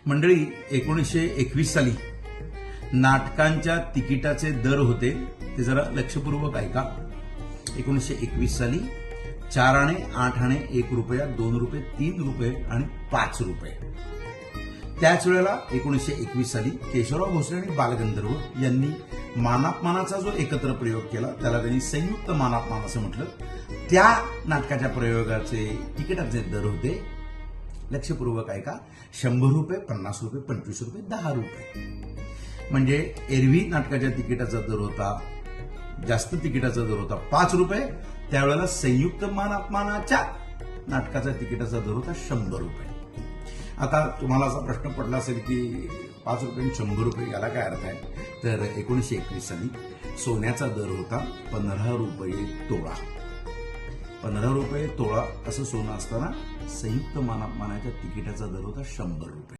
मंडळी 1921 साली नाटकांच्या तिकिटाचे दर होते ते जरा लक्षपूर्वक ऐका. 1921 साली 4 आणे, 8 आणे, 1 रुपया, 2 रुपये, 3 रुपये आणि 5 रुपये. त्याच वेळेला 1921 साली केशवराव भोसले आणि बालगंधर्व यांनी मानापमानाचा जो एकत्र प्रयोग केला त्याला त्यांनी संयुक्त मानापमान असं म्हटलं. त्या नाटकाच्या प्रयोगाचे तिकिटाचे दर होते लक्षपूर्वक ऐका 100 रुपये, 50 रुपये, 25 रुपये, 10 रुपये. म्हणजे एरवी नाटकाच्या तिकिटाचा दर होता, जास्त तिकिटाचा दर होता 5 रुपये. त्यावेळेला संयुक्त मानापमानाच्या नाटकाचा तिकिटाचा दर होता 100 रुपये. आता तुम्हाला असा प्रश्न पडला असेल की 5 रुपये आणि 100 रुपये याला काय अर्थ आहे. तर 1921 साली सोन्याचा दर होता 15 रुपये तोळा. 15 रुपये तोळा असं सोनं असताना संयुक्त मानापमानाच्या तिकिटाचा दर होता 100 रुपये.